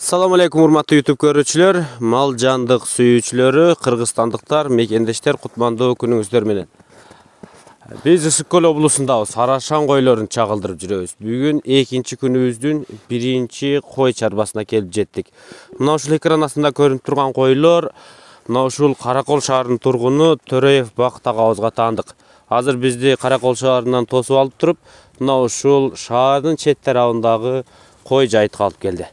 Assalamu alaikum урматтуу YouTube көрүүчүлөр, мал жандык сүйүүчүлөрү, кыргызстандыктар, мекендештер, кутмандуу күнүңүздөр менен. Биз Ысык Көл облусундабыз, Арашан койлорун чагылдырып жүрөбүз. Бүгүн экинчи күнүбүздүн биринчи кой чарбасына келип жеттик. Мына ушул экран астында көрүнүп турган койлор, мына ушул Каракол шаарынын тургуну Төрөев Бакыт агабызга таандык. Азыр бизди Каракол шаарынан тосуп алып туруп, мына ушул шаардын чет тарабындагы кой жайтка алып келди.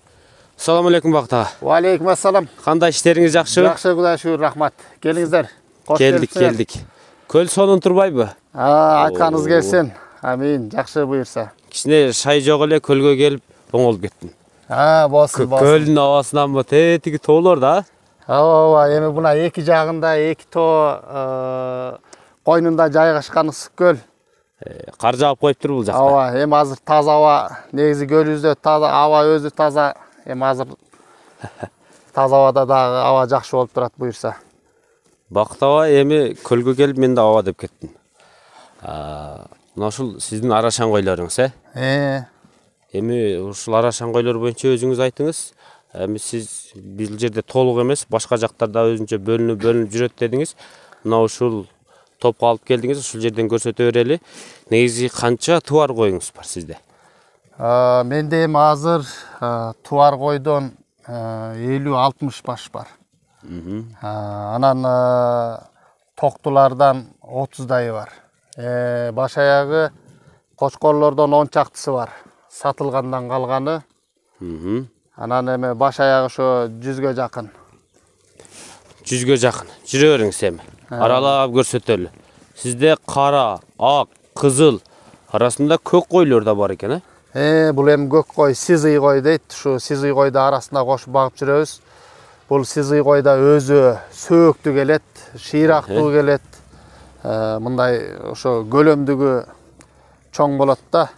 Assalamu alaikum Бакыт ага. Ва алейкум ассалам. Кандай иштериңиз жакшыбы? Жакшы, Кудай шүгүр, рахмат. Келиңиздер. Келдик. Көл сонун турбайбы? Айтканыңыз келсин. Амин, жакшы буйрса. Кичине шай жок эле көлгө келип оңолуп кеттим. Болсун. Көлдүн абасынанбы тетиги тоолор да? Ооба, эми буна эки жагында эки тоо койнунда жайгашкан Ысык Көл. Кар жаап коюптур бул жакта. Ооба, эми азыр таза аба, негизи көлүбүздө таза аба өзү таза. Эми азыр таза абада дагы аба жакшы болуп турат буйрса. Бакыт аба эми көлгө келип мен да аба деп кеттим. Мына ушул сиздин Арашан койлоруңуз, Эми ушул Арашан койлор боюнча өзүңүз айтыңыз. Эми сиз бул жерде толук эмес, башка жактарда өзүнчө бөлүнүп жүрөт дедиңиз. Мына ушул топко алып келдиңиз, ушул жерден көрсөтө берели. Негизи канча туар коюңуз бар сизде? Менде эми азыр туар койдон 50-60 баш бар. Анан токтулардан 30-дай бар. Баш аягы кочкорлордон 10 чактысы бар. Сатылгандан калганы. Анан эми баш аягы ошо 100гө жакын. 100гө жакын. Жүрө бериңиз эми. Аралап көрсөтөлү. Сизде кара, ак, кызыл арасында көк койлор да бар экен, Бул эми көк кой, сизый кой дейт. Ушу сизый койду арасында кошуп багып жүрөбүз. Бул сизый койда өзү сөөктүү келет, шыйрактуу келет. Мындай ошо көлөмдүгү чоң болот да.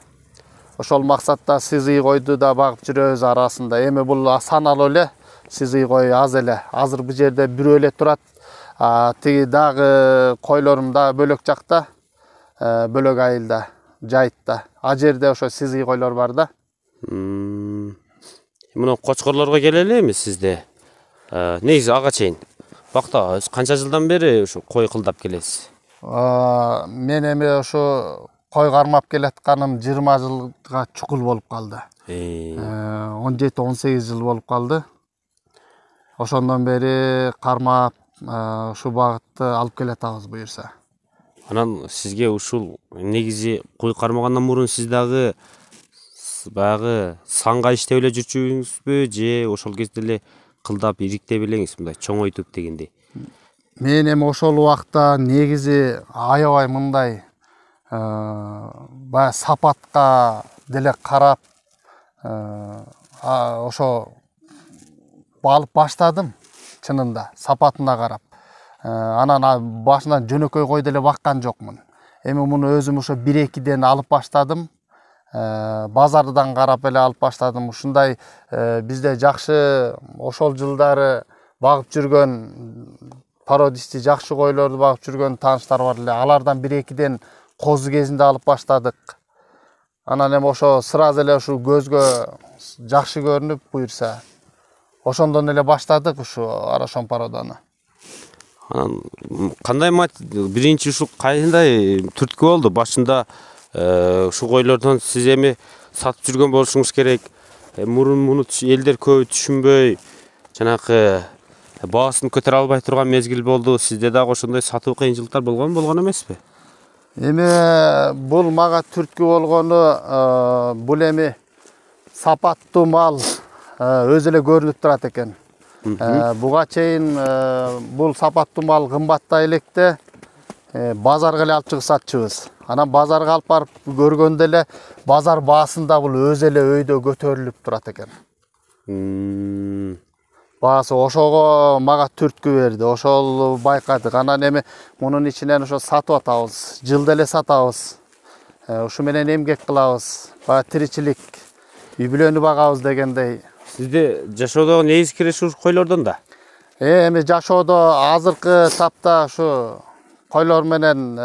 Ошол максатта сизый койду да багып жүрөбүз арасында. Эми бул саналуу эле, сизый кой аз эле. Азыр бул жерде бирөө эле турат. Тиги дагы койлорум да бөлөк жакта, бөлөк айылда, жайтта. А жерде ошо сизый койлор бар да. Мына кочкорлорго келели эми сизде. Негизи ага чейин. Бакыт ага, канча жылдан бери ушу кой кылдап келесиз? Мен эми ошо кой кармап келатканым 20 жылга чукул болуп калды. 17-18 жыл болуп калды. Ошондон бери кармап ушу багытты алып келатабыз буйрса. Анан сизге ушул негизи кой кармагандан мурун сиз дагы баягы санга иштеп эле жүрчүңүзбү же ошол кезде эле кылдап ириктеп элеңиз мындай чоңойтуп дегендей? Мен эми ошол убакта негизи аябай мындай баягы сапатка деле карап ошо алып баштадым чынында, сапатына карап. Анан башынан жөнөкөй кой деле баккан жокмун. Эми муну өзүм ошо 1-2ден алып баштадым. Базардан карап эле алып баштадым. Ушундай бизде жакшы ошол жылдары багып жүргөн пародисти жакшы койлорду багып жүргөн тааныштар бар эле. Алардан 1-2ден козу кезинде алып баштадык. Анан эми ошо сразу эле ушу көзгө жакшы көрүнүп буйрса. Ошондон эле баштадык ушу Арашан пароданы. Анан кандай биринчи ушул кайсындай түрткү болду? Башында ушу койлордон сиз эми сатып жүргөн болушуңуз керек. Мурун муну элдер көбү түшүнбөй, жанакы баасын көтөрө албай турган мезгил болду. Сизде дагы ошондой сатуу кыйынчылыктар болгон эмеспи? Эми бул мага түрткү болгону бул эми сапаттуу мал өзү эле көрүнүп турат экен. Буга чейин бул сапаттуу мал кымбаттай электе базарга эле алып чыгып сатчубуз. Анан базарга алып барып көргөндө эле базар баасында бул өзү эле өйдө көтөрүлүп турат экен. Баасы ошого мага түрткү берди. Ошол байкадык. Анан эми мунун ичинен ошо сатып атабыз. Жылда эле сатабыз. Ушу менен эмгек кылабыз. Баягы тиричилик, үй бүлөнү багабыз дегендей. Сизде жашоодо негизи киреш ушу койлордон да? Эми жашоодо азыркы тапта ушу койлор менен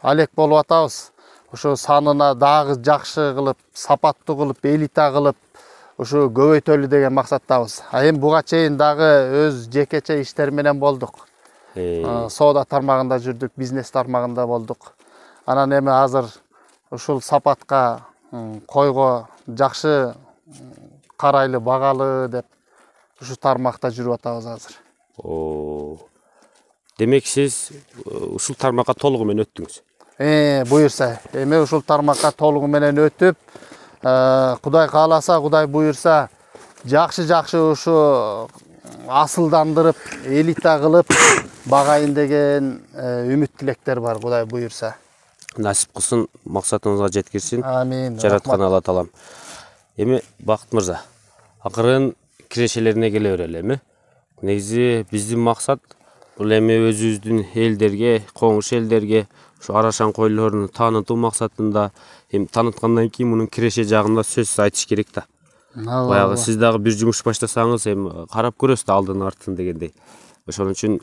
алек болуп атабыз. Ушу санына дагы жакшы кылып, сапаттуу кылып, элита кылып, ушу көбөйтөлү деген максаттабыз. Эми буга чейин дагы өз жекече иштер менен болдук. Соода тармагында жүрдүк, бизнес тармагында болдук. Анан эми азыр ушул сапатка, койго жакшы карайлы, багалы деп ушу тармакта жүрүп атабыз азыр. Демек сиз ушул тармакка толугу менен өттүңүз. Буюрса, эми ушул тармакка толугу менен өтүп, Кудай кааласа, Кудай буюрса, жакшы ушу асылдандырып, элита кылып багайын деген үмүт тилектер бар, Кудай буюрса. Насип кылсын, максатыңызга жеткирсин. Амин. Жараткан Алла таалам. Эми Бакыт мырза, акырын кирешелерине келе берели эми. Негизи биздин максат бул эми өзүбүздүн элдерге, коңуш элдерге ушу арашан койлорун таанытуу максатында, эми таныткандан кийин мунун киреше жагында сөзсүз айтыш керек да. Баягы сиз дагы бир жумуш баштасаңыз, эми карап көрөсүз да алдын артын дегендей. Ошон үчүн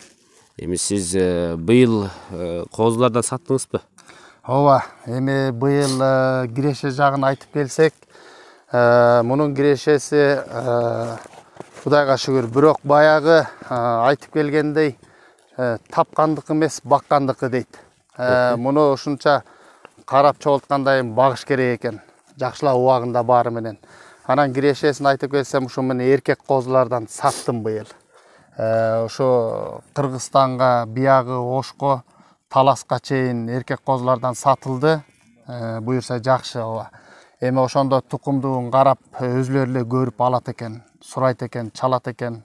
эми сиз быйыл козулардан саттыңызбы? Ооба, эми быйыл киреше жагын айтып келсек, мунун кирешеси Кудайга шүгүр, бирок баягы айтып келгендей тапкандык эмес, баккандыкы дейт. Муну ушунча карап чогултканда багыш керек экен, жакшылап убагында баары менен. Анан кирешесин айтып келсем, ушу мен эркек козулардан саттым быйыл. Ошо Кыргызстанга, биягы Ошко, Таласка чейин эркек козулардан сатылды. Буюрса жакшы ооба. Эми ошондо тукумдуун карап өзүлөрү эле көрүп алат экен, сурайт экен, чалат экен.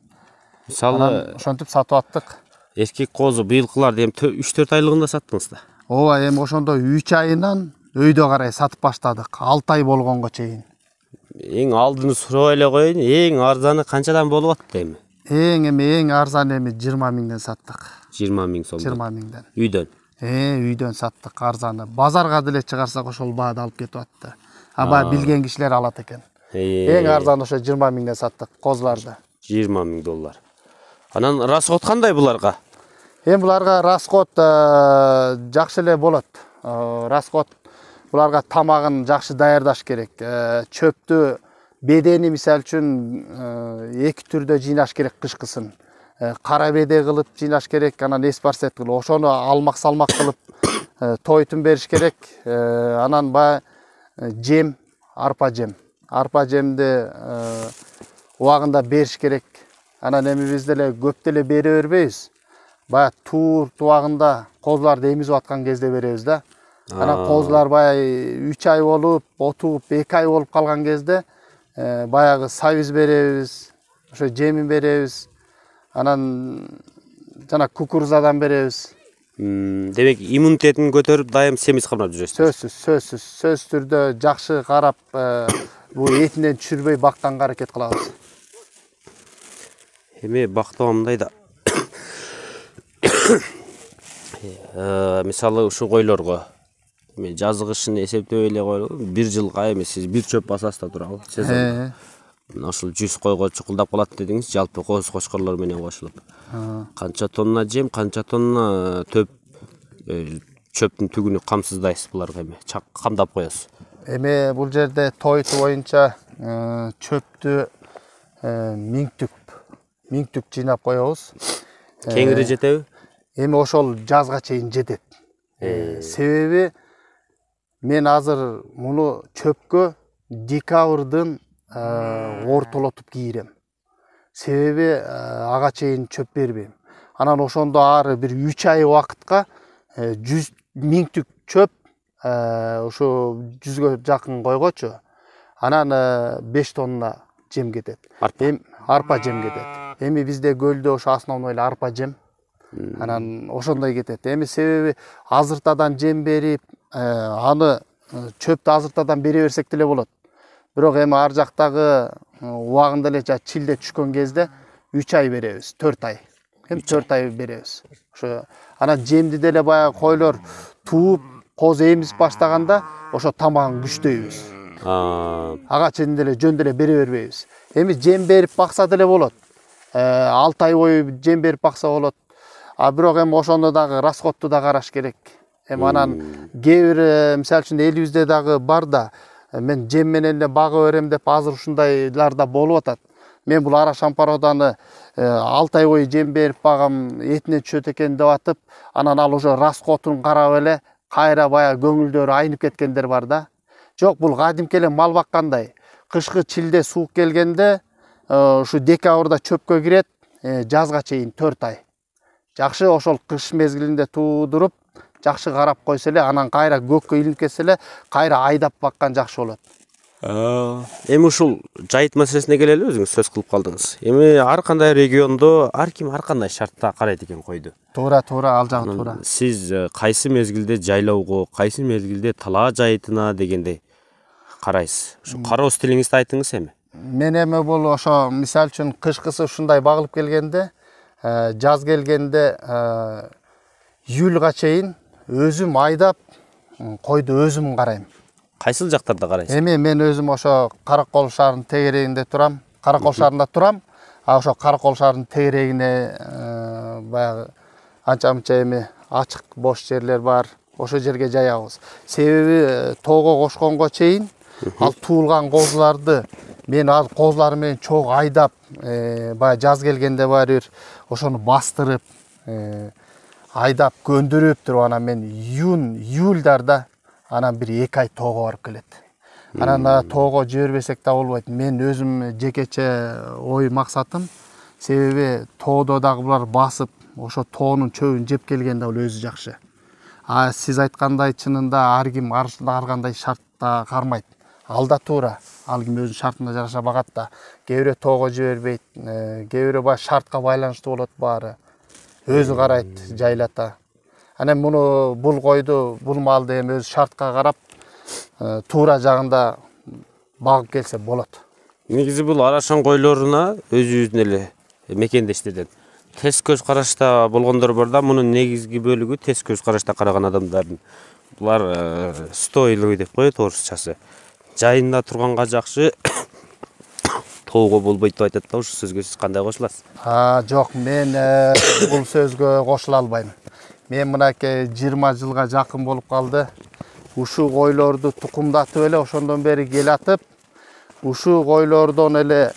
Мисалы, ошентип сатып аттык. Эркек козу быйылкыларды эми 3-4 айлыгында саттыңыз да? Ооба, эми ошондо 3 айынан өйдө карай сатып баштадык, 6 ай болгонго чейин. Эң алдыны сурабай эле коеюн, эң арзаны канчадан болуп атты эми? Эң арзан эми 20 миңден саттык. 20 миң сомдон. 20 миңден. Үйдөн. Үйдөн саттык арзаны. Базарга деле чыгарсак ошол баада алып кетип атты. Аба билген кишилер алат экен. Эң арзан ошо 20 миңден саттык козуларды. 20 миң доллар. Анан расход кандай буларга? Эми буларга расход жакшы эле болот. Расход буларга тамагын жакшы даярдаш керек. Чөптү бедени мисал үчүн 2 түрдө жыйнаш керек кышкысын. Кара беде кылып жыйнаш керек, анан эспарсет кылып, ошону алмак-салмак кылып тойтун бериш керек. Анан жем, арпа жем. Арпа жемди убагында бериш керек. Анан эми биз деле көп деле бере бербейбиз. Бая тур убагында козуларды эмизип аткан кезде беребиз да. Анан козулар бая 3 ай болуп, отуп 2 ай болуп калган кезде баягы сабиз беребиз, ошо жемин беребиз. Анан жана кукурузадан беребиз. Демек иммунитетин көтөрүп дайым семиз камап жүрөсүз. Сөзсүз түрдө жакшы карап, бул этинен түшүрбөй бакканга аракет кылабыз. Эми бактабамдай да. Мисалы ушу койлорго эми жазгы кышын эсептөй эле коелу. 1 жылга эми сиз бир чөп басасыз да турабы? Сезон. Ошол 100 койго чукулдап калат дедиңиз, жалпы коз кочкорлор менен кошулуп. Канча тонна жем, канча тонна төп чөптүн түгүнү камсыздайсыз буларга эми? Камдап коесуз. Эми бул жерде тойту боюнча чөптү 1000 түп жыйнап коебуз. Кеңири жетеби? Эми ошол жазга чейин жетет. Себеби мен азыр муну чөпкө декабрдын ортолотуп кийирем. Себеби ага чейин чөп бербейм. Анан ошондо ары бир 3 ай убакытка 100 000 түп чөп ошо 100гө жакын койгочу. Анан 5 тонна жем кетет. Арпа жем кетет. Эми бизде көлдө ошо основной эле арпа жем. Анан ошондой кетет. Эми себеби азыртадан жем берип, аны чөптү азыртадан бере берсек деле болот. Бирок эми ар жактагы убагында эле чилде түшкөн кезде 3 ай беребиз, 4 ай. Эми 4 ай беребиз. Ошо анан жемди деле баягы койлор тууп, коз эмизип баштаганда ошо тамагын күчтөйбүз. Ага чейин деле жөн деле бере бербейбиз. Эми жем берип бакса деле болот. 6 ай бою жем берип бакса болот. Бирок эми ошондо дагы расходту да караш керек. Эми анан кээ бир мисалы үчүн элибизде дагы бар да, мен жем менен эле багып берем деп азыр ушундайлар да болуп атат. Мен бул Арашан породаны 6 ай бою жем берип багам, этине түшөт экен деп атып, анан ал уже расходун карап эле кайра баягы көңүлдөрү айнып кеткендер бар да. Жок, бул кадимки эле мал баккандай. Кышкы чилде суук келгенде ушу декабрда чөпкө кирет, жазга чейин 4 ай. Жакшы ошол кыш мезгилинде туудуруп, жакшы карап койсо эле, анан кайра көккө илинип кетсе эле, кайра айдап баккан жакшы болот. Эми ушул жайыт маселесине келели, өзүңүз сөз кылып калдыңыз. Эми ар кандай региондо ар ким ар кандай шартта карайт экен койду. Туура, ал жагы туура. Сиз кайсы мезгилде жайлоого, кайсы мезгилде талаа жайытына дегендей карайсыз. Ушу кароо стилиңизди айтыңыз эми. Мен эми бул ошо мисалы үчүн кышкысы ушундай багылып келгенде, жаз келгенде июлга чейин өзүм айдап койду өзүм карайм. Кайсыл жактарда карайсыз? Эми мен өзүм ошо Каракол шаарынын тегерегинде турам. Каракол шаарында турам. Ошо Каракол шаарынын тегерегине баягы анча-мынча эми ачык бош жерлер бар. Ошо жерге жаябыз. Себеби тоого кошконго чейин ал туулган козуларды мен ал козулар менен чогуу айдап, баягы жаз келгенде баары бир ошону бастырып, айдап көндүрүп туруп, анан мен июльдарда анан бир 2 ай тоого барып келет. Анан тоого жибербесек да болбойт. Мен өзүм жекече ой максатым, себеби тоодо дагы булар басып, ошо тоонун чөбүн жеп келгенде ал өзү жакшы. Сиз айткандай чынында ар ким ар кандай шартта кармайт. Ал да туура. Ал ким өзүнүн шартына жараша багат да. Кээ бирөө тоого жибербейт, кээ бирөө баягы шартка байланыштуу болот баары. Өзү карайт, жайлата. Анан бул койду, бул малды эми өзү шартка карап, туура жагында багып келсе болот. Негизи бул Арашан койлоруна өзүбүздүн эле мекендештерден тез көз карашта болгондор бар да, мунун негизги бөлүгү тез көз карашта караган адамдардын. Булар стойлый деп коет орусчасы. Жайында турганга жакшы, тоого болбойт деп айтат да. Ушу сөзгө сиз кандай кошуласыз? Жок, мен бул сөзгө кошула албайм. Мен мынакей 20 жылга жакын болуп калды. Ушу койлорду тукумдатып эле ошондон бери келатып, ушу койлордон эле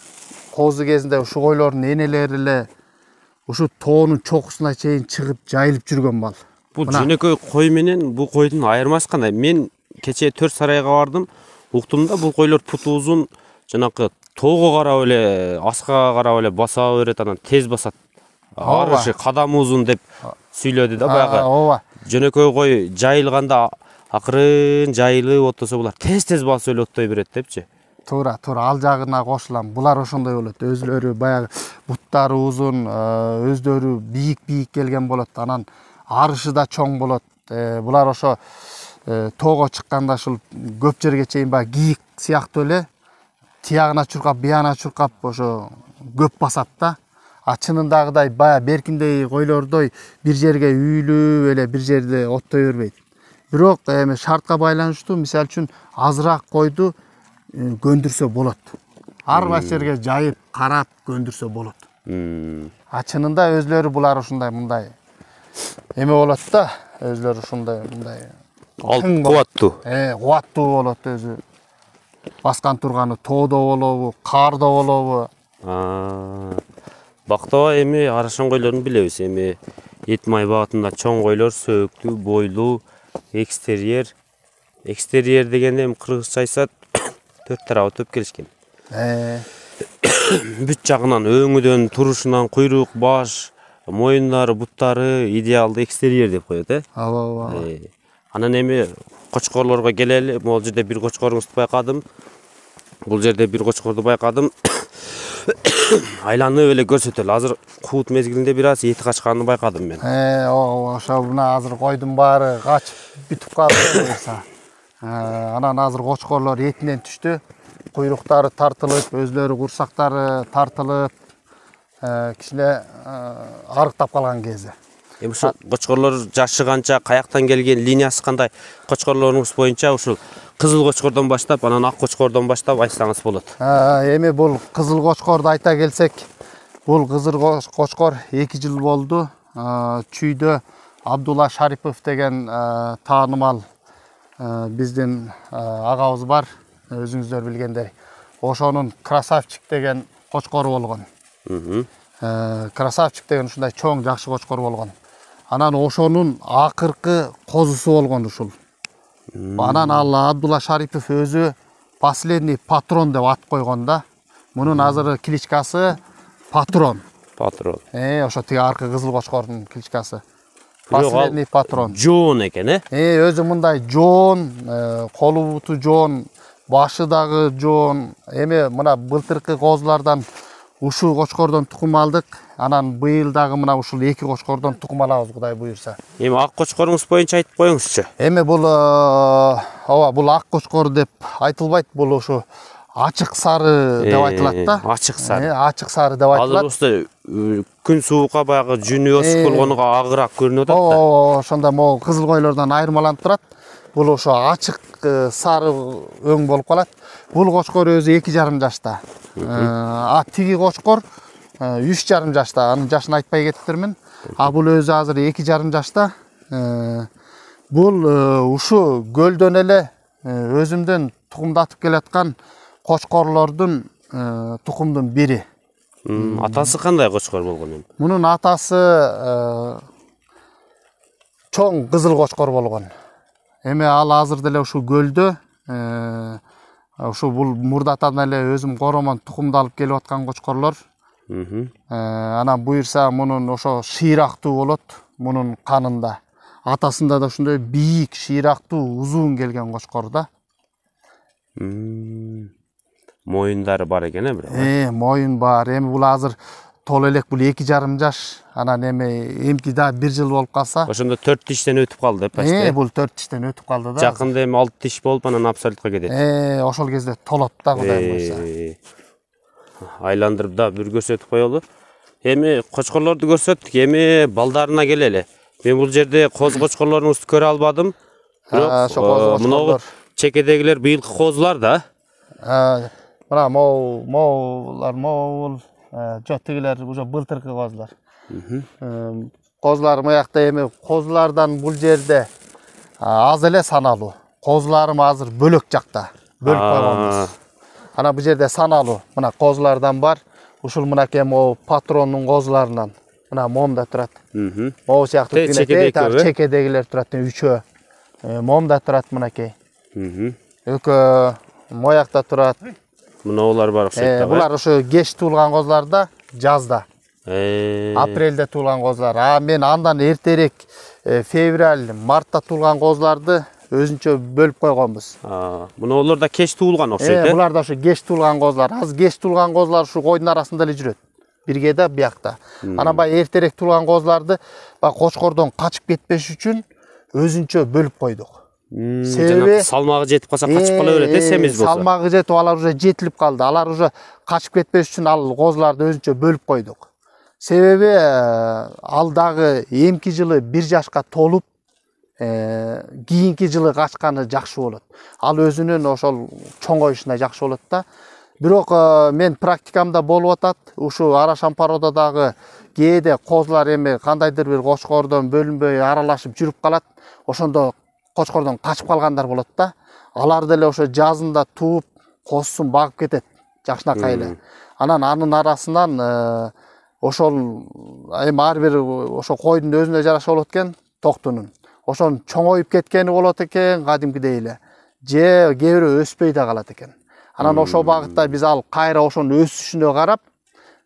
козу кезинде ушу койлордун энелери эле ушу тоонун чокусуна чейин чыгып жайылып жүргөн мал. Бул жөнөкөй кой менен бул койдун айырмасы кандай? Мен кечээ 4 сарайга бардым, уктум да, бул койлор путу узун, жанакы тоого карап эле, аскага карап эле баса берет, анан тез басат. Арышы кадамы узун деп сүйлөдү да баягы. Ооба. Жөнөкөй кой жайылганда акырын жайылып оттосо булар тез басып эле оттой берет депчи. Туура, ал жагына кошулам. Булар ошондой болот. Өзлөрү баягы буттары узун, өздөрү бийик келген болот. Анан арышы да чоң болот. Булар ошо тоого чыкканда ушул көп жерге чейин баягы кийик сыяктуу эле тиягына чуркап, биягына чуркап ошо көп басат да. Чынындагыдай баягы беркиндей койлордой бир жерге үйлүп эле бир жерде оттой бербейт. Бирок эми шартка байланыштуу, мисалы үчүн азыраак койду көндүрсө болот. Ар кайсы жерге жайып, карап көндүрсө болот. Чынында өзлөрү булар ушундай мындай эме болот да, өзлөрү ушундай мындай Кубаттуу. Кубаттуу болот өзү. Баскан турганы тоодо болобу, карда болобу. Бактаба эми Арашан койлорун билебиз. Эми Этмай багытында чоң койлор, сөөктүү, бойлуу, экстерьер. Экстерьер дегенде эми кыргызча айтсат 4 тарабы төп келишкен. Бүт жагынан, өңүдөн, турушунан, куйрук, баш, моюндары, буттары идеалдуу экстерьер деп коет, Ооба. Анан эми кочкорлорго келели. Могул жерде бир кочкоруңузду байкадым. Бул жерде бир кочкорду байкадым. Айланып эле көрсөтөлү. Азыр куут мезгилинде бир аз эти качканын байкадым мен. Ошо мына азыр койдун баары качып бүтүп калды буюрса. Анан азыр кочкорлор этинен түштү. Куйруктары тартылып, өзлөрү курсактары тартылып, кичине арыктап калган кези. Эми ушул кочкорлор жашы канча, каяктан келген, линиясы кандай? Кочкорлоруңуз боюнча ушул кызыл кочкордон баштап, анан ак кочкордон баштап айтсаңыз болот. Эми бул кызыл кочкорду айта келсек, бул кызыл кочкор 2 жыл болду. Чүйдө Абдулла Шарипов деген таанымал биздин агабыз бар. өзүңүздөр билгендей. Ошонун Красавчик деген кочкору болгон. Красавчик деген ушундай чоң жакшы кочкор болгон. Анан ошонун акыркы козусу болгон ушул. Анан ал Абдулла Шарипов өзү последний патрон деп ат койгон да. Мунун азыр кличкасы Патрон. Патрон. Ошо тиги аркы кызыл кочкордун кличкасы. Последний патрон. Жоон экен, Өзү мындай жоон, колу буту жоон, башы дагы жоон. Эми мына былтыркы козулардан ушул кочкордон тукум алдык. Анан быйыл дагы мына ушул 2 кочкордон тукум алабыз, Кудай буйрса. Эми ак кочкоруңуз боюнча айтып коюңузчу. Эми бул бул ак кочкор деп айтылбайт, бул ушу ачык сары деп айтылат да. Ачык сары. Ачык сары деп айтылат. Азыр уста күн суукка баягы жүнү өсүп болгонуга агыраак көрүнүп атат да. Ошондо могу кызыл койлордон айырмаланып турат. Бул ошо ачык сары өң болуп калат. Бул кочкор өзү 2,5 жашта. Тиги кочкор 3,5 жашта. Анын жашын айтпай кетиптермин. Бул өзү азыр 2,5 жашта. Бул ушу көлдөн эле өзүмдөн тукумдатып келаткан кочкорлордун тукумдун бири. Атасы кандай кочкор болгон эми? Мунун атасы чоң кызыл кочкор болгон. Эми ал азыр деле ушул көлдө ушу бул мурдатан эле өзүм коромон тукумду алып келип аткан кочкорлор. Анан буйрса мунун ошо шыйрактуу болот, мунун канында. Атасында да ушундай бийик, шыйрактуу, узун келген кочкор да. Моюндары бар экен бирок. Моюн бар. Эми бул азыр тол элек, бул 2,5 жаш. Анан эми эмки да 1 жыл болуп калса. Ошондо 4 тиштен өтүп калды, почти. Бул 4 тиштен өтүп калды да. Жакында эми 6 тиш болуп анан абсолютка кетет. Ошол кезде толот да, Кудай буйрса. Айландырып да бир көрсөтүп коелу. Эми кочкорлорду көрсөттүк, эми балдарына келели. Мен бул жерде коз кочкорлоруңузду көрө албадым. Бирок мына чекедегилер быйылкы козулар да. Мына моулар, жок, тигилер уже былтыркы козулар. Козулар мыякта эми козулардан бул жерде аз эле саналуу. Козуларым азыр бөлөк жакта, бөлүп койгонбуз. Ана бул жерде саналуу. Мына козулардан бар. Ушул мынакей могу патроннун козуларынан. Мына момда турат. Могу сыяктуу чекедегилер турат, 3-өө. Момда турат мынакей. Экөө моякта турат. Мына олар бар окшойт да. Булар ошо кеч туулган козулар да, жазда. Апрелде туулган козулар. Мен андан эртерээк февраль, мартта туулган козуларды өзүнчө бөлүп койгонбуз. Мына олар да кеч туулган окшойт. Булар да ошо кеч туулган козулар. Аз кеч туулган козулар ушу койдун арасында эле жүрөт. Бирге да биякта. Анан бай эртерээк туулган козуларды бай кочкордон качып кетпеш үчүн өзүнчө бөлүп койдук. Себеби салмагы жетип калса качып кала берет, семиз болсо. Салмагы жетип, алар уже жетилип калды. Алар уже качып кетпеш үчүн ал козуларды өзүнчө бөлүп койдук. Себеби ал дагы эмки жылы 1 жашка толуп, кийинки жылы качканы жакшы болот. Ал өзүнүн ошол чоңоюшуна жакшы болот да. Бирок мен практикамда болуп атат. Ушу Арашан породадагы кээде козулар эми кандайдыр бир кочкордон бөлүнбөй аралашып жүрүп калат. Ошондо кочкордон качып калгандар болот да. Алар деле ошо жазында тууп, козусун багып кетет жакшынакай эле. Анан анын арасынан ошол эми ар бир ошо койдун өзүнө жараша болот экен, токтунун. Ошонун чоңоюп кеткени болот экен кадимкидей эле. Же кээ бирөө өспөй да калат экен. Анан ошол багытта биз ал кайра ошонун өсүшүнө карап,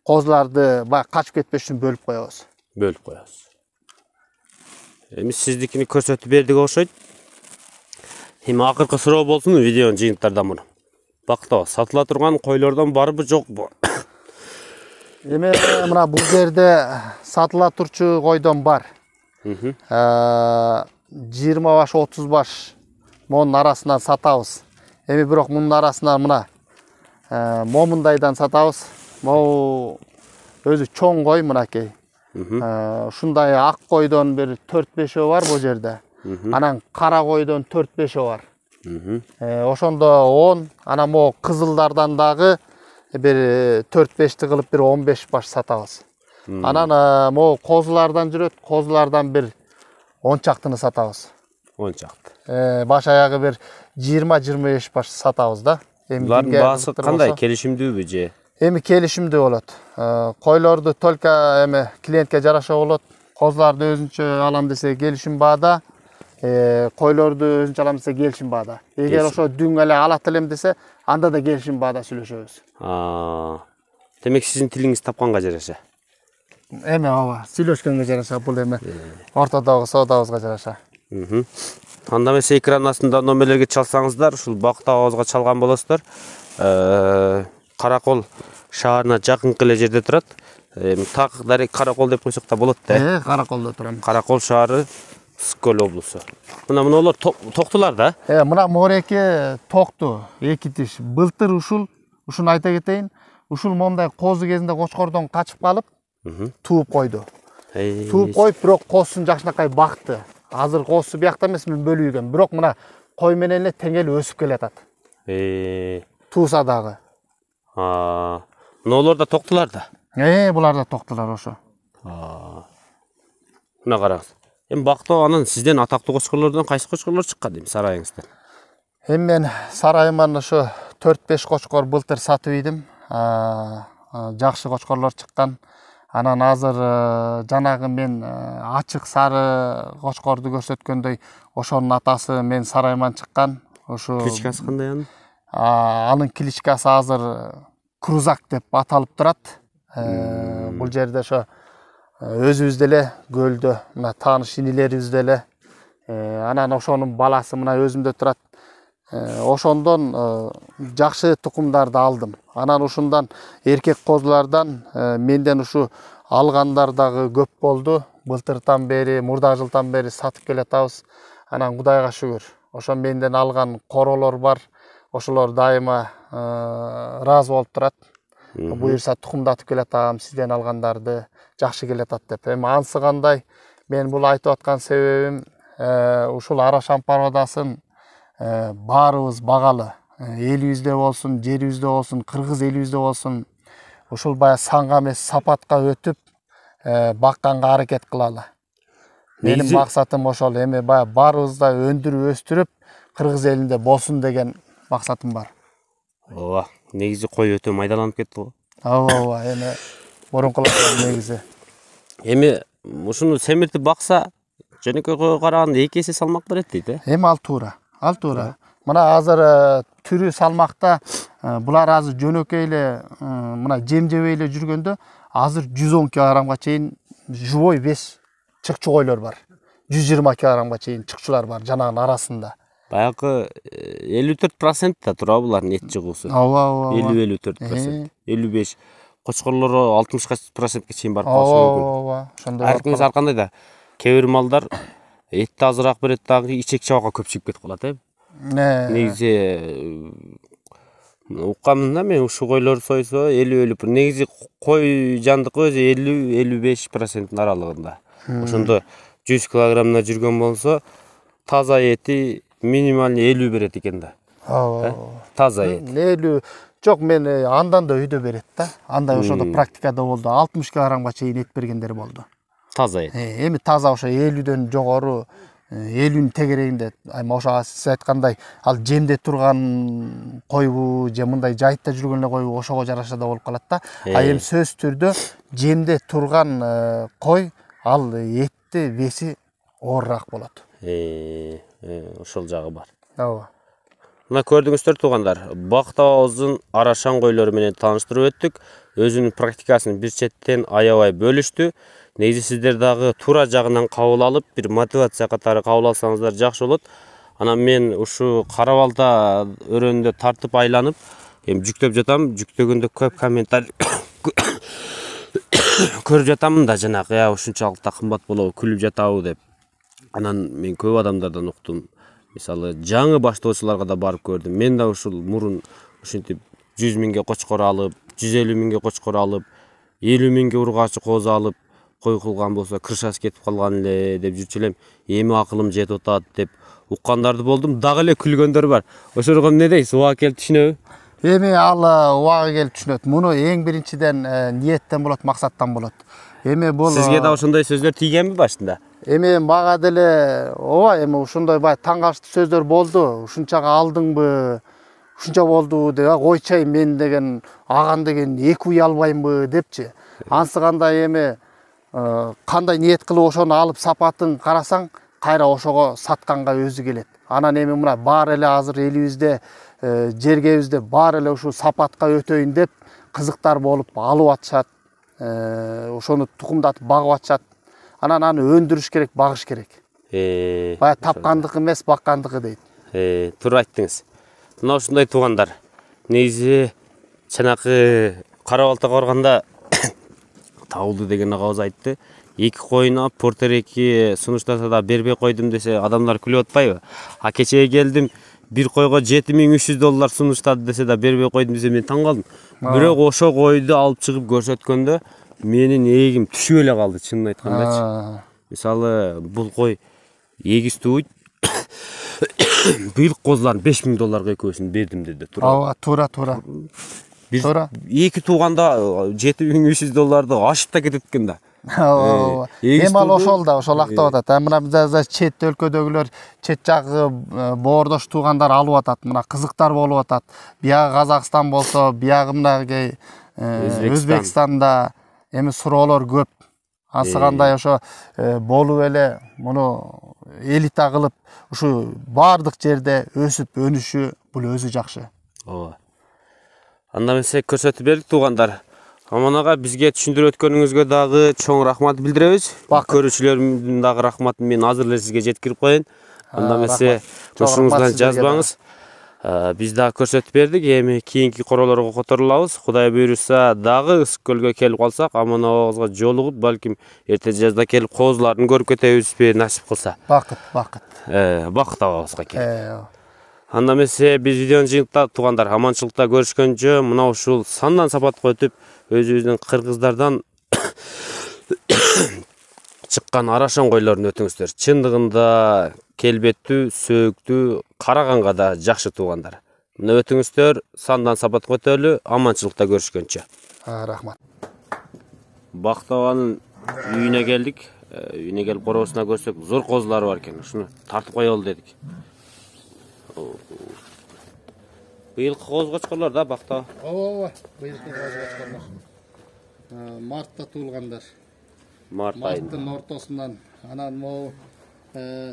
козуларды баягы качып кетпеш үчүн бөлүп коебуз. Бөлүп коебуз. Эми сиздикини көрсөтүп бердик окшойт. Эми акыркы суроо болсун видеонун жыйынтыктардан муну. Бакта сатыла турган койлордон барбы жокпу? Эми мына бул жерде сатыла турчу койдон бар. 20 баш, 30 баш монун арасынан сатабыз. Эми бирок мунун арасынан мына момундайдан сатабыз. Могу өзү чоң кой мынакей. Ушундай ак койдон бир 4-5 бар бул жерде. Анан кара койдон 4-5 бар. Ошондо 10, анан могу кызылдардан дагы бир 4-5ти кылып бир 15 баш сатабыз. Анан могу козулардан жүрөт, козулардан бир 10 чактыны сатабыз. 10 чакты. Баш аягы бир 20-25 баш сатабыз да. Булардын баасы кандай, келишимдүүбү же? Эми келишимдүү болот. Койлорду только эми клиентке жараша болот. Козларды өзүнчө алам десе келишим баада, койлорду өзүнчө алам десе келишим баада. Эгер ошо дүң эле алат элем десе, анда да келишим баада сүйлөшөбүз. Демек сиздин тилиңиз тапканга жараша. Эми ооба, сүйлөшкөнгө жараша, бул эми ортодогу соодабызга жараша. Анда эмесе экран астында номерлерге чалсаңыздар, ушул Бактабызга чалган болосуздар. Каракол шаарына жакынкы эле жерде турат. Так дарек Каракол деп койсок да болот да. Караколдо турам. Каракол шаары, Ысык-Көл облусу. Мунулар токтулар да? Мына мореке токту, эки тиш. Былтыр ушуну айта кетейин. Ушул мондай козу кезинде кочкордон качып калып, тууп койду. Тууп коюп, бирок козусун жакшынакай бакты. Азыр козусу биякта эмес, мен бөлүгөн. Бирок мына кой менен эле тең эле өсүп келатат. Тууса дагы. Мыналар да токтулар да? Булар да токтулар ошо. Мына караңыз. Эми Бактоо анан сизден атактуу кочкорлордон кайсы кочкорлор чыккан эми сарайыңыздан? Эми мен сарайыман ошо 4-5 кочкор былтыр сатып ийдим. Жакшы кочкорлор чыккан. Анан азыр жанагы мен ачык сары кочкорду көрсөткөндөй ошонун атасы мен сарайман чыккан. Ошо кличкасы кандай анын? Анын кличкасы азыр Крузак деп аталып турат. Бул жерде ошо өзүбүз деле көлдө, мына тааныш инилерибиз деле. Анан ошонун баласы мына өзүмдө турат. Ошондон жакшы тукумдарды алдым. Анан ушундан эркек козулардан менден ушу алгандар дагы көп болду. Былтыртан бери, мурда жылдан бери сатып келатабыз. Анан Кудайга шүгүр. Ошо менден алган королор бар. Ошолор дайыма ыраазы болуп турат. Буюрса тукумдатып келатам, сизден алгандарды жакшы келатат деп. Эми анысы кандай? Мен бул айтып аткан себебим ушул Арашан породасын баарыбыз багалы. Элибизде болсун, жерибизде болсун, кыргыз элибизде болсун, ушул бая санга эмес сапатка өтүп бакканга аракет кылалы. Менин максатым ошол. Эми бая баарыбыз да өндүрүп өстүрүп кыргыз элинде болсун деген максатым бар. Ооба, негизи кой өтө майдаланып кетти го. Ооба, эми мурункулар негизи. Эми ушуну семиртип бакса, жөнөкөй койго караганда 2 эсе салмак берет дейт, Эми ал туура. Мына азыр түрү салмакта булар азыр жөнөкөй эле мына жем жебей эле жүргөндө азыр 110 кг чейин жубой вес чыкчугойлор бар. 120 кг чейин чыкчулар бар жанагынын арасында. Баягы 54% да тура булардын эт чыгуусу. Ооба. 50-54%. 55. Кочкорлору 60% чейин барып калышы мүмкүн. Ооба. Ошондой. Аркыңыз ар кандай да. Кээ бир малдар этти азыраак берет дагы ичек чабакка көп чыгып кетип калат, Негизи укканымда мен ушу койлор сойсо 50-50. Негизи кой жандыкы өзү 50-55% аралыгында. Ошондо 100 килограммда жүргөн болсо, таза эти минимально 50 берет экен да. Таза эт. 50 жок, мен андан да үйдө берет да. Андай ошондо практикада болду. 60 килограммга чейин эт бергендер болду. Таза эт. Эми таза ошо 50дөн жогору 50-нин тегерегинде, ошо сиз айткандай, ал жемде турган койбу, же мындай жайытта жүргөн эле койбу, ошого жараша да болуп калат да. Эми сөзсүз түрдө жемде турган кой, ал этти веси оорураак болот. Ошол жагы бар. Ооба. Мына көрдүңүздөр туугандар, Бактабыздын Арашан койлору менен тааныштырып өттүк. Өзүнүн практикасын бир четтен аябай бөлүштү. Негизи сиздер дагы туура жагынан кабыл алып, бир мотивация катары кабыл алсаңыздар жакшы болот. Анан мен ушу кара балта өрөөнүндө тартып айланып, эми жүктөп жатам. Жүктөгөндө көп комментарий көрүп жатамын да, жанагы ушунчалык да кымбат болобу, күлүп жатабы деп. Анан мен көп адамдардан уктум. Мисалы, жаңы баштоочуларга да барып көрдүм. Мен да ушул мурун ушинтип 100 миңге кочкор алып, 150 миңге кочкор алып, 50 миңге ургаачы козу алып, кой кылган болсо крышасы кетип калган эле деп жүрчү элем. Эми акылым жетип атат деп уккандарды болдум. Дагы эле күлгөндөр бар. Ошорго эмне дейсиз? Убага келип түшүнөбү? Эми ал убага келип түшүнөт. Муну эң биринчиден ниеттен болот, максаттан болот. Эми бул сизге да ошондой сөздөр тийгенби башында? Эми мага деле ооба, эми ушундай бай таң калыштуу сөздөр болду. Ушунчага алдыңбы? ушунча болду деп койчай мен деген аган деген 2 үй албаймбы депчи. Ансы кандай эми кандай ниет кылып ошону алып сапатын карасаң, кайра ошого сатканга өзү келет. Анан эми мына баары эле азыр элибизде жергебизде баары эле ушул сапатка өтөйүн деп кызыктар болуп алып атышат. Ошону тукумдатып багып атышат. Анан аны өндүрүш керек, багыш керек. Бая тапкандык эмес, баккандыгы дейт. Туура айттыңыз. Мына ушундай туугандар. Негизи чанакы Кара Балта коргонда табылды деген агабыз айтты. 2 коюна портереки сунуштаса да бербей койдум десе адамдар күлүп атпайбы? А кечеге келдим, bir койго $7300 сунуштады десе да бербей койдум десе мен таң калдым. Бирок ошо койду алып чыгып көрсөткөндө менин эгим түшүп эле калды, чынын айткандачы. Мисалы, бул кой эгистүү быйыл козуларын $5000 экөөсүн бердим деди. Ооба, туура. Туура. 2 тууганда $7300 ашып да кетет экен да. Ооба. Эми ал ошол да, ошол актап атат. Мына биз чет өлкөдөгүлөр, чет жагы боордош туугандар алып атат. Мына кызыктар болуп атат. Биягы Казакстан болсо, биягы мынагы Өзбекстанда эми суроолор көп. Ансы кандай ошо болуп эле муну элита кылып, ушу бардык жерде өсүп өнүшү бул өзү жакшы. Ооба. Анда эмесе көрсөтүп бердик туугандар. Аман ага бизге түшүндүрүп өткөнүңүзгө дагы чоң рахмат билдиребиз. Көрүүчүлөрүмдүн дагы рахматын мен азыр эле сизге жеткирип коеюн. Анда эмесе жошуңуздан жазбаңыз. Биз дагы көрсөтүп бердик. Эми кийинки короолорго которулабыз. Кудай буйруса дагы Ысык көлгө келип калсак, аман абабызга жолугуп, балким эрте жазда келип козуларын көрүп кетебизби, насип кылса. Бакыт. Бакыт абабызга келип. Анда эмесе биз видеону жыйынтыктап туугандар, аманчылыкта көрүшкөнчө, мына ушул сандан сапатка өтүп, өзүбүздүн кыргыздардан чыккан арашан койлорун өтүңүздөр. Чындыгында келбеттүү, сөөктүү, караганга да жакшы туугандар. Мына өтүңүздөр, сандан сапатка өтөлү, аманчылыкта көрүшкөнчө. Рахмат. Бактабанын үйүнө келдик. Үйүнө келип короосуна көрсөк, зор козулары бар экен. Ушуну тартып коелу дедик. Быйылкы коз кочкорлор да бактаба. Ооба, быйылкы коз кочкорлор. Мартта туулгандар. Марттын ортосунан, анан могу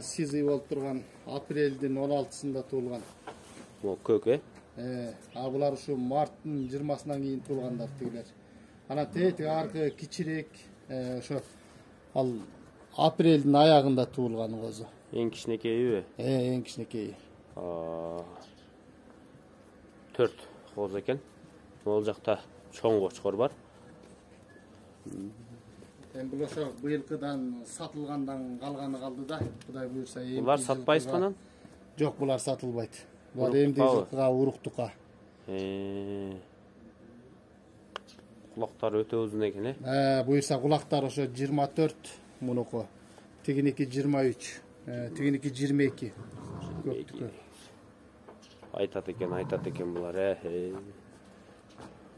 сизый болуп турган апрелдин 16-сында туулган. Могу көк, А булар ушу марттын 20-сынан кийин туулгандар тигилер. Анан тети аркы кичирээк, ошо ал апрелдин аягында туулган козу. Эң кичинекейби? Эң кичинекейи. 4 коз экен. Ол жакта чоң кочкор бар. Бул ошо быйылкыдан сатылгандан калганы калды да. Кудай буйрса эми. Булар сатпайсызбы анан? Жок, булар сатылбайт. Булар эмди жылкыга, уруктукка. Кулактары өтө узун экен, Буйрса кулактар ошо 24, мунуку. Тигиники 23, тигиники 22. Көптүкө. Айтат экен булар,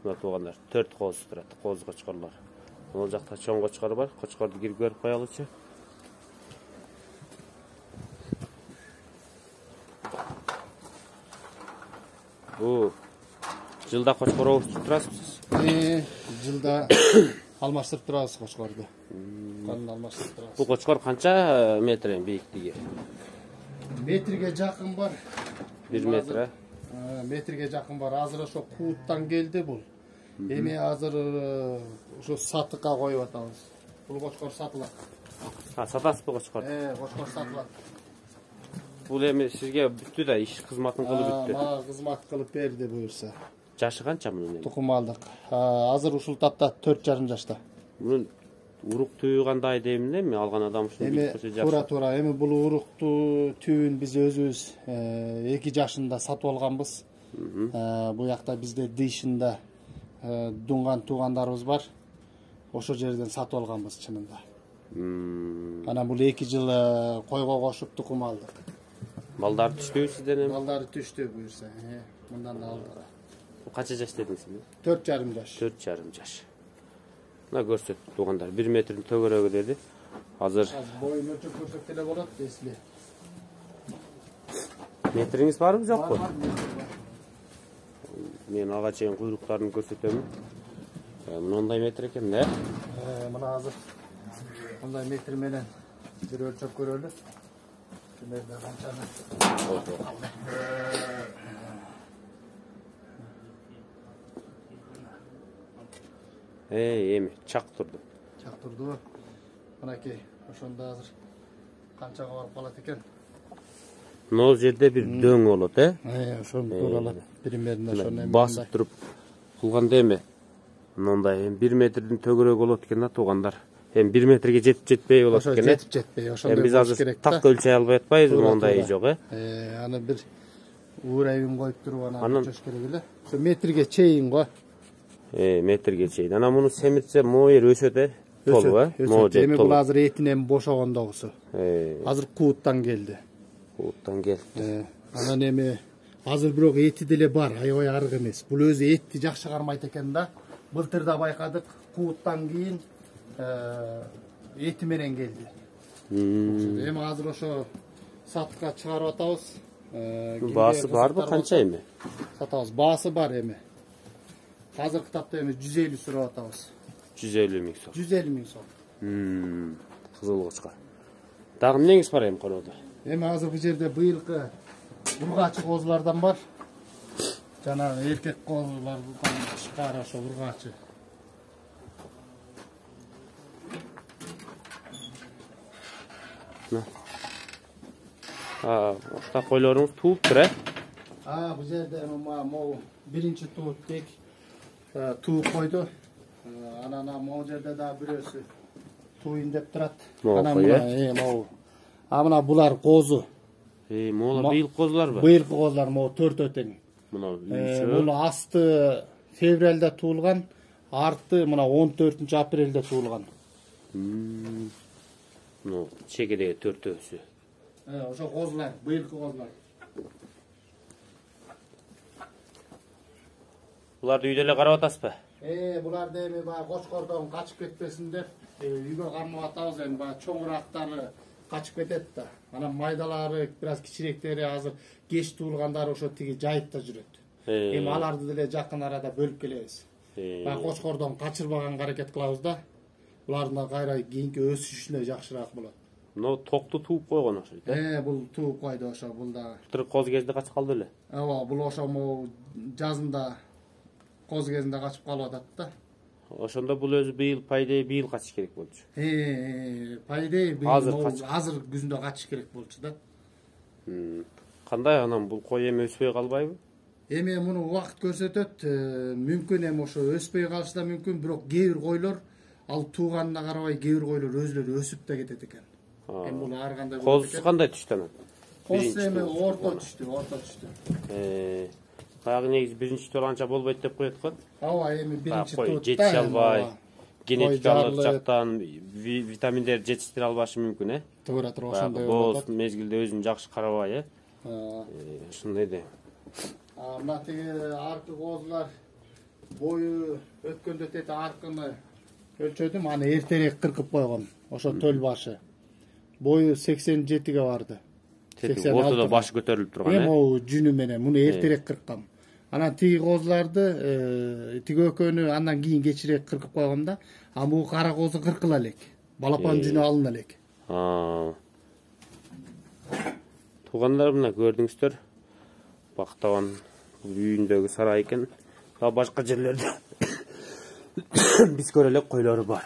Мына туугандар 4 коз турат, коз кочкорлор. Ол жакта чоң кочкор бар, кочкорду кирип көрүп коелучу. Бу жылда кочкор оңуштуруп турасызбы? Жылда алмаштырып турабыз кочкорду. Канын алмаштырып турабыз. Бу кочкор канча метр бийиктиги? Метрге жакын бар. 1 метр, Метрге жакын бар. Азыр ошо кууттан келди бул. Эми азыр ошо сатыкка коюп атабыз. Бул кочкор сатылат. Сатасызбы кочкор? Кочкор сатылат. Бул эми сизге бүттү да, иш кызматын кылып бүттү. Мага кызмат кылып берди буюрса. Жашы канча мунун? Тукум алдык. Азыр ушул тапта 4,5 жашта. Мунун урук түбү кандай дейм эле, мен алган адам ушуну бүткөсө жакшы. Туура. Эми бул урукту түбүн биз өзүбүз 2 жашында сатып алганбыз. Бу жакта бизде Дыйшында дунган туугандарыбыз бар. Ошо жерден сатып алганбыз чынында. Анан бул 2 жыл койго кошуп тукум алдык. Балдар түштүбү сизден эми? Балдары түштү буюрса. Мындан да алдык. Канча жаш дедиңиз сиз? 4,5 жаш. 4,5 жаш. Мына көрсөт туугандар, 1 метрдин төгөрөгү деди. Азыр боюн өлчөп көрсөк деле болот, десли. Метриңиз барбы, жокпу? мен ага чейин куйруктарын көрсөтөм. Мындай метр экен да. Мына азыр мындай метр менен бир өлчөп көрөлү. Кимерде канчаны? Эми чак турду. Чак турду. Мынакей ошондо азыр канчага барып калат экен? Мына жерде бир дөң болот, Ошону көрө алат. Примерно ошону басып туруп кылганда эми мындай 1 метрдин төгөрөөк болот экен да туугандар. Эми 1 метрге жетип жетпей болот экен. Жетип жетпей, ошондой биз азыр так өлчөй албай атпайбызбы, мондай жок, Аны бир уурайын коюп туруп анан чөш керек эле. Ошо метрге чейин го. Метрге чейин. Анан муну семиртсе моер өсөт, толуп, Эми бул азыр этинен бошогондогусу. Азыр кууттан келди. Кууттан келди. Анан эми азыр бирок эти деле бар, аябай арык эмес. Бул өзү этти жакшы кармайт экен да. Былтыр да байкадык, кууттан кийин эти менен келди. Эми азыр ошо сатка чыгарып атабыз. Баасы барбы, канча эми? Сатабыз, баасы бар эми. Азыр китапта эми 150 сурап атабыз. 150 миң сом. 150 миң сом. Кызыл кочкор. Дагы эмнеңиз бар эми конодо? Эми азыр бул жерде быйылкы ургачы козулардан бар. Жана эркек козулардан тышкары ошо ургачы. Ата койлоруңуз туулуптур, Бул жерде могу биринчи туут тек тууп койду. Анан могу жерде дагы бирөөсү туйын деп турат. Анан могу. Мына булар козу. Могу быйыл козуларбы? Быйылкы козулар могу 4 тең. Бул асты февралда туулган, арты мына 14 апрелде туулган. Чегедеги 4-өсү. Ошо козулар, быйылкы козулар. Буларды үйдө эле карап атасызбы? Буларды эми баягы кочкордон качып кетпесин деп үйгө кармап атабыз. Эми баягы чоңурактары качып кетет да. Анан майдалары, бир аз кичиректери азыр кеч туулгандары ошо тиги жайытта жүрөт. Эми аларды деле жакын арада бөлүп келебиз. Баягы кочкордон качырбаганга аракет кылабыз да. Булардын кайра кийинки өсүшүнө жакшыраак болот. Мына токту тууп койгон окшойт, Бул тууп койду ошо, бул да. Былтыр коз кезде качып калды беле? Бул ошо жазында коз кезинде качып калып атат да. Ошондо бул өзү быйыл пайдей быйыл качыш керек болчу. Пайдей азыр күзүндө качыш керек болчу да. Кандай анан бул кой эми өспөй калбайбы? Эми муну убакыт көрсөтөт. Мүмкүн эми ошо өспөй калышы да мүмкүн, бирок кээ бир койлор ал тууганына карабай кээ бир койлор өзүлөрү өсүп да кетет экен. Эми бул ар кандай болот экен. Коз кандай түштү анан? Коз эми орто түштү. Баягы негизи биринчи тур анча болбойт деп коет го. Эми биринчи турда жетише албай, генетикалык жактан витаминдер жетиштире албашы мүмкүн, Туура ошондой болот. Боз мезгилде өзүн жакшы карабай, ошондой да. Мына тиги аркы козулар бою өткөндө тети аркыны өлчөдүм, аны эртерээк кыркып койгон. Ошо төл башы. Бою 87ге барды. Ортодо башы көтөрүлүп турган, Могу жүнү менен муну эртерээк кырккам. Анан тиги козуларды тиги экөөнү андан кийин кечирээк кыркып койгом да. Бул кара козу кыркыла элек. Балапан жүнү алына элек. Туугандар, мына көрдүңүздөр. Бактабан үйүндөгү сарай экен. Башка жерлерде биз көрө элек койлору бар.